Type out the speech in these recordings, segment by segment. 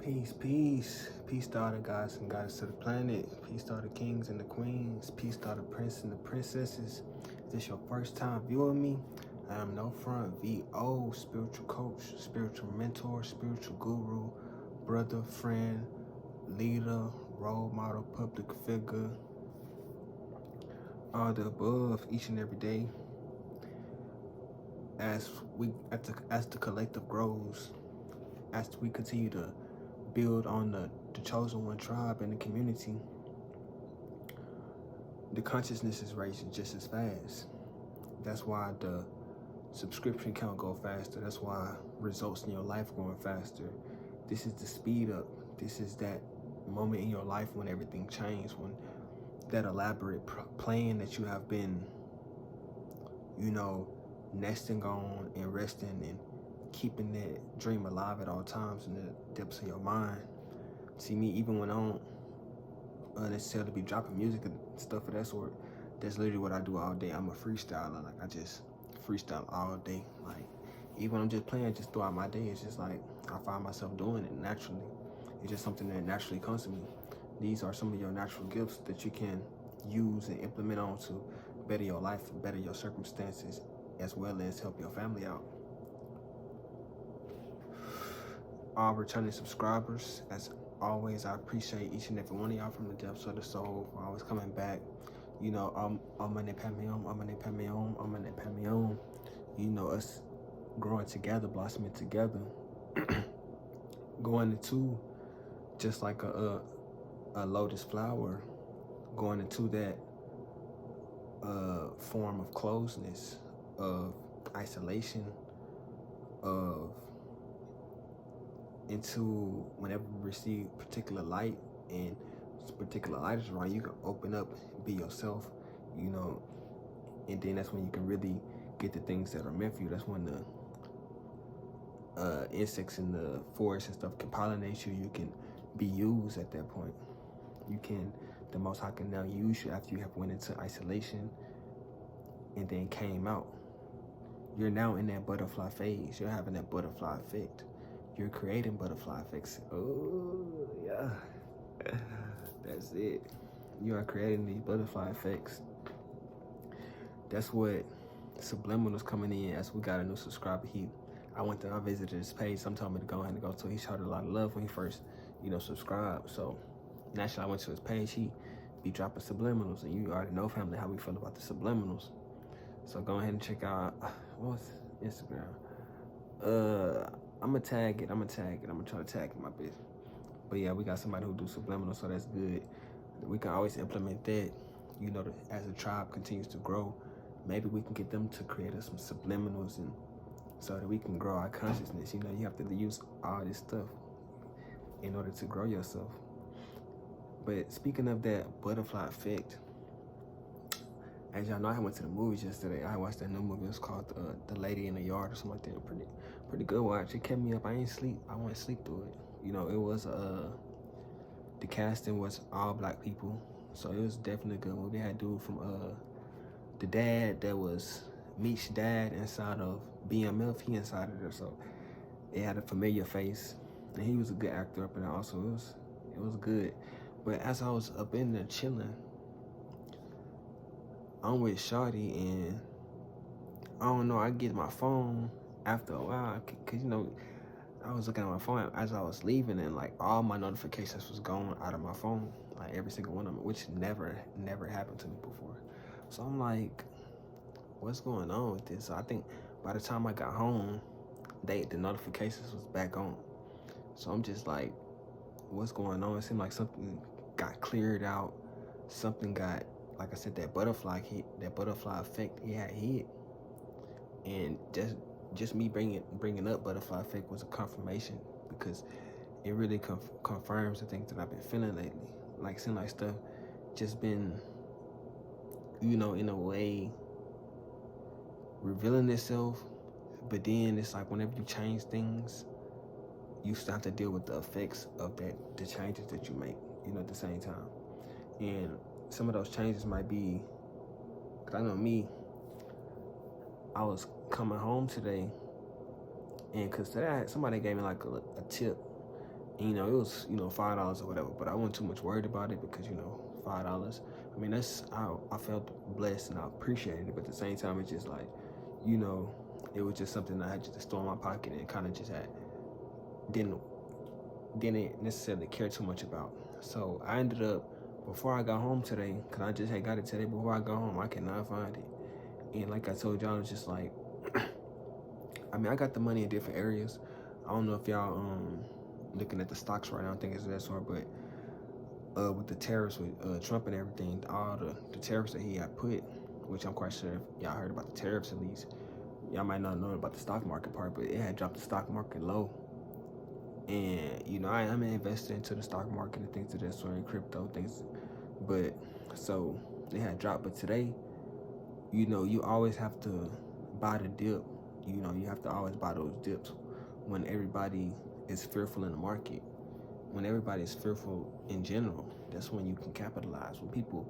Peace, peace. Peace to all the gods and goddesses of the planet. Peace to all the kings and the queens. Peace to all the princes and the princesses. If this your first time viewing me, I am No Front VO, spiritual coach, spiritual mentor, spiritual guru, brother, friend, leader, role model, public figure, all the above each and every day. As the collective grows, as we continue to build on the chosen one tribe and the community, the consciousness is raising just as fast. That's why the subscription count go faster. That's why results in your life going faster. This is the speed up. This is that moment in your life when everything changed, when that elaborate plan that you have been, nesting on and resting and keeping that dream alive at all times in the depths of your mind. See, me, even when I don't necessarily be dropping music and stuff of that sort, that's literally what I do all day. I'm a freestyler. Like, I just freestyle all day. Like, even when I'm just playing just throughout my day, it's just like I find myself doing it naturally. It's just something that naturally comes to me. These are some of your natural gifts that you can use and implement on to better your life, better your circumstances, as well as help your family out. All returning subscribers, as always, I appreciate each and every one of y'all from the depths of the soul for always coming back. Us growing together, blossoming together, going into just like a lotus flower, going into that form of closeness, of isolation, into whenever we receive particular light and particular light is around, you can open up, be yourself, and then that's when you can really get the things that are meant for you. That's when the insects in the forest and stuff can pollinate you. You can be used at that point. The Most High can now use you after you have went into isolation and then came out. You're now in that butterfly phase. You're having that butterfly effect. You're creating butterfly effects. Oh, yeah. That's it. You are creating these butterfly effects. That's what Subliminal's coming in as we got a new subscriber. I visited his page. Some told me to go ahead and go to. He showed a lot of love when he first, subscribed. So naturally, I went to his page. He be dropping subliminals, and you already know, family, how we feel about the subliminals. So go ahead and check out what's Instagram. I'm gonna tag it. I'm gonna try to tag my bit. But yeah, we got somebody who do subliminals, so that's good. We can always implement that. As the tribe continues to grow, maybe we can get them to create us some subliminals, and so that we can grow our consciousness. You have to use all this stuff in order to grow yourself. But speaking of that butterfly effect, as y'all know, I went to the movies yesterday. I watched that new movie. It's called The Lady in the Yard or something like that. Pretty good watch. It kept me up. I ain't sleep. I went to sleep through it. It was the casting was all black people, so it was definitely a good movie. They had dude from the dad that was Meech's dad inside of BMF. He inside of there, so it had a familiar face, and he was a good actor up in there. Also, it was good. But as I was up in there chilling, I'm with Shawty, and I don't know, I get my phone after a while, cause I was looking at my phone as I was leaving, and like all my notifications was going out of my phone, like every single one of them, which never happened to me before. So I'm like, what's going on with this? So I think by the time I got home, the notifications was back on. So I'm just like, what's going on? It seemed like something got cleared out. Something got, like I said, that butterfly effect, it had hit. And just me bringing up butterfly effect was a confirmation, because it really confirms the things that I've been feeling lately. Like, seeing like stuff just been, in a way revealing itself. But then it's like whenever you change things, you still have to deal with the effects of the changes that you make, at the same time. And some of those changes might be, because I know me, I was coming home today, and because today somebody gave me like a tip, And, it was, $5 or whatever, but I wasn't too much worried about it because, $5. I mean, I felt blessed and I appreciated it, but at the same time, it's just like, you know, it was just something I had just to store in my pocket and kind of just didn't necessarily care too much about. So I ended up, before I got home today, because I just had got it today, before I got home, I cannot find it. And like I told y'all, it's just like, I mean, I got the money in different areas. I don't know if y'all looking at the stocks right now, I think it's that sort, but with the tariffs with Trump and everything, all the tariffs that he had put, which I'm quite sure if y'all heard about the tariffs at least, y'all might not know about the stock market part, but it had dropped the stock market low. And I am an investor into the stock market and things of that sort, and crypto things, but so it had dropped. But today, you always have to buy the dip. You have to always buy those dips when everybody is fearful in the market. When everybody is fearful in general, that's when you can capitalize. When people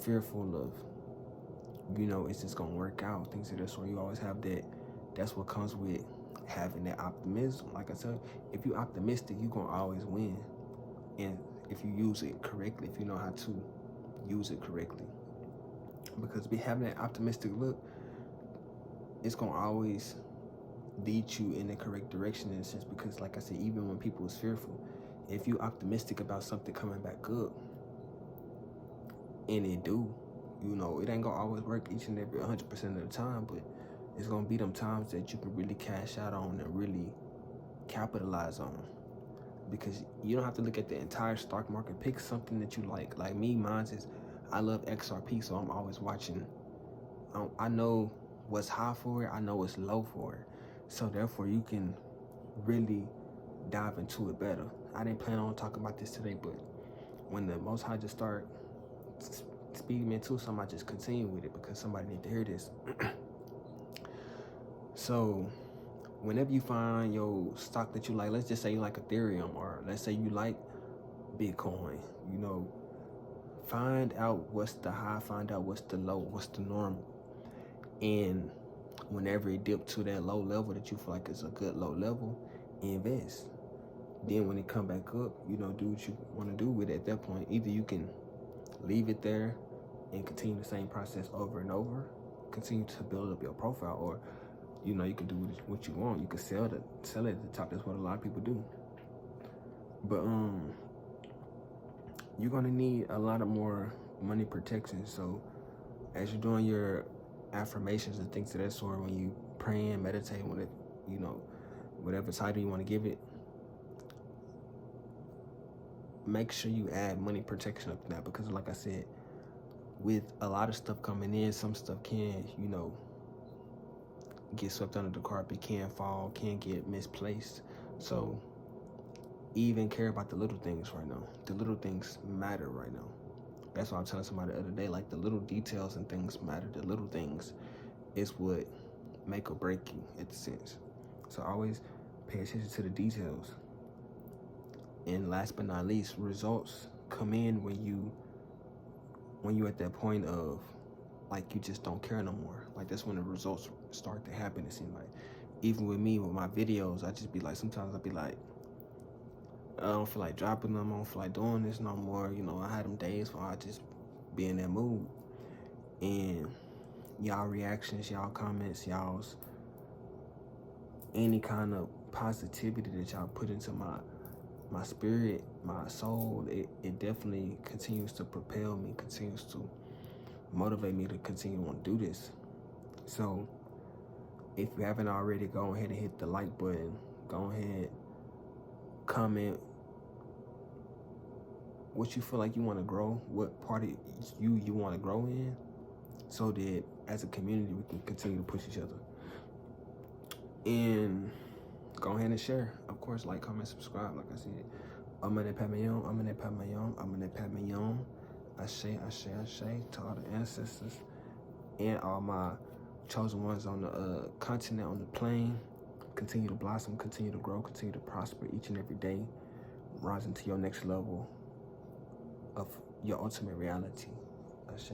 fearful of, it's just gonna work out, things of that sort, you always have that. That's what comes with having that optimism. Like I said, if you're optimistic, you're gonna always win. And if you use it correctly, if you know how to use it correctly. Because having that optimistic look, it's gonna always lead you in the correct direction in a sense. Because like I said, even when people is fearful, if you're optimistic about something coming back up, and it do, it ain't gonna always work each and every 100% of the time, but it's gonna be them times that you can really cash out on and really capitalize on. Because you don't have to look at the entire stock market. Pick something that you like. Like me, mine is, I love XRP, so I'm always watching. I know what's high for it, I know what's low for it. So therefore, you can really dive into it better. I didn't plan on talking about this today, but when the Most High just start speeding me into something, I just continue with it because somebody need to hear this. So whenever you find your stock that you like, let's just say you like Ethereum, or let's say you like Bitcoin, find out what's the high, find out what's the low, what's the normal. And whenever it dips to that low level that you feel like is a good low level, invest. Then when it come back up, do what you want to do with it at that point. Either you can leave it there and continue the same process over and over, continue to build up your profile, or you can do what you want. You can sell it at the top. That's what a lot of people do. But you're gonna need a lot of more money protection. So as you're doing your affirmations and things of that sort, when you praying, meditating, whatever title you want to give it, make sure you add money protection up to that. Because like I said, with a lot of stuff coming in, some stuff can, get swept under the carpet, can fall, can get misplaced. So even care about the little things right now. The little things matter right now. That's what I was telling somebody the other day, like the little details and things matter. The little things is what make or break you in the sense. So always pay attention to the details. And last but not least, results come in when you at that point of like you just don't care no more. Like that's when the results start to happen. It seems like even with me with my videos, I just be like, sometimes I'll be like, I don't feel like dropping them, I don't feel like doing this no more. I had them days where I just be in that mood. And y'all reactions, y'all comments, y'all's any kind of positivity that y'all put into my spirit, my soul, it definitely continues to propel me, continues to motivate me to continue to want to do this. So if you haven't already, go ahead and hit the like button. Go ahead, comment what you feel like you want to grow, what part of you want to grow in, so that as a community we can continue to push each other. And go ahead and share. Of course, like, comment, subscribe. Like I said, Amane Pamayon, Amane Pamayon, Amane Pamayon. Ashe, Ashe, Ashe to all the ancestors and all my chosen ones on the continent, on the plane. Continue to blossom, continue to grow, continue to prosper each and every day, rising to your next level of your ultimate reality. Ashe.